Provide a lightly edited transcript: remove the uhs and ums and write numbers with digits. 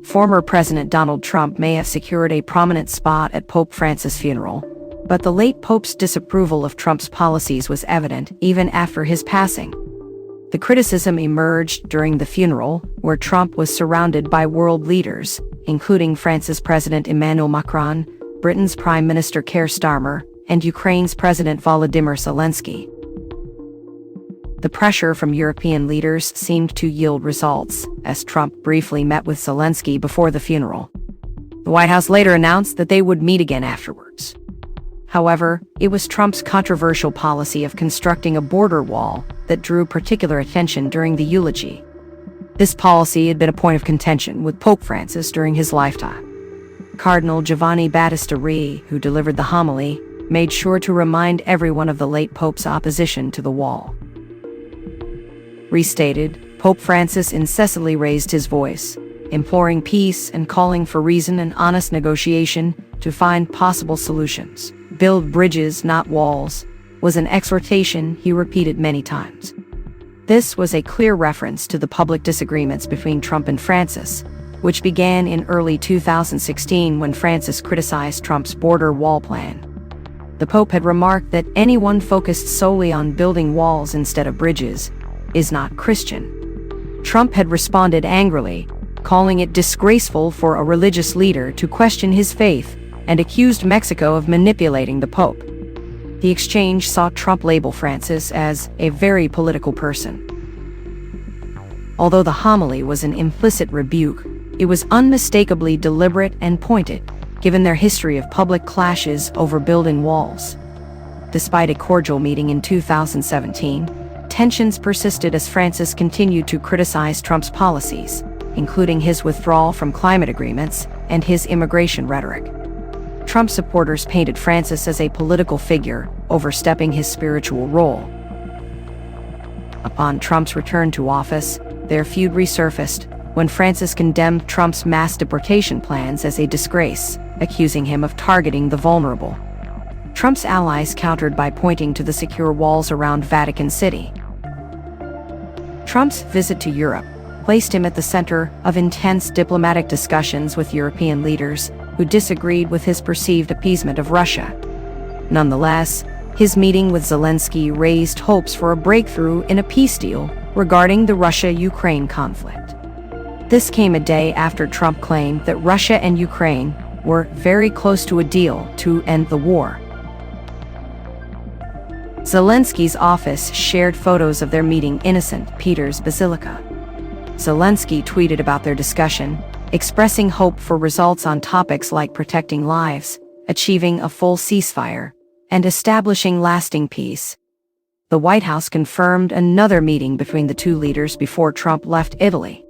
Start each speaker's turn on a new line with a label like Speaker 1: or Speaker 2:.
Speaker 1: Former President Donald Trump may have secured a prominent spot at Pope Francis' funeral, but the late Pope's disapproval of Trump's policies was evident even after his passing. The criticism emerged during the funeral, where Trump was surrounded by world leaders, including France's President Emmanuel Macron, Britain's Prime Minister Keir Starmer, and Ukraine's President Volodymyr Zelensky. The pressure from European leaders seemed to yield results, as Trump briefly met with Zelensky before the funeral. The White House later announced that they would meet again afterwards. However, it was Trump's controversial policy of constructing a border wall that drew particular attention during the eulogy. This policy had been a point of contention with Pope Francis during his lifetime. Cardinal Giovanni Battista Re, who delivered the homily, made sure to remind everyone of the late Pope's opposition to the wall. Restated, Pope Francis incessantly raised his voice, imploring peace and calling for reason and honest negotiation to find possible solutions. "Build bridges, not walls," was an exhortation he repeated many times. This was a clear reference to the public disagreements between Trump and Francis, which began in early 2016 when Francis criticized Trump's border wall plan. The Pope had remarked that anyone focused solely on building walls instead of bridges is not Christian. Trump had responded angrily, calling it disgraceful for a religious leader to question his faith, and accused Mexico of manipulating the Pope. The exchange saw Trump label Francis as a very political person. Although the homily was an implicit rebuke, it was unmistakably deliberate and pointed, given their history of public clashes over building walls. Despite a cordial meeting in 2017, tensions persisted as Francis continued to criticize Trump's policies, including his withdrawal from climate agreements and his immigration rhetoric. Trump supporters painted Francis as a political figure, overstepping his spiritual role. Upon Trump's return to office, their feud resurfaced when Francis condemned Trump's mass deportation plans as a disgrace, accusing him of targeting the vulnerable. Trump's allies countered by pointing to the secure walls around Vatican City. Trump's visit to Europe placed him at the center of intense diplomatic discussions with European leaders who disagreed with his perceived appeasement of Russia. Nonetheless, his meeting with Zelensky raised hopes for a breakthrough in a peace deal regarding the Russia-Ukraine conflict. This came a day after Trump claimed that Russia and Ukraine were very close to a deal to end the war. Zelensky's office shared photos of their meeting in St. Peter's Basilica. Zelensky tweeted about their discussion, expressing hope for results on topics like protecting lives, achieving a full ceasefire, and establishing lasting peace. The White House confirmed another meeting between the two leaders before Trump left Italy.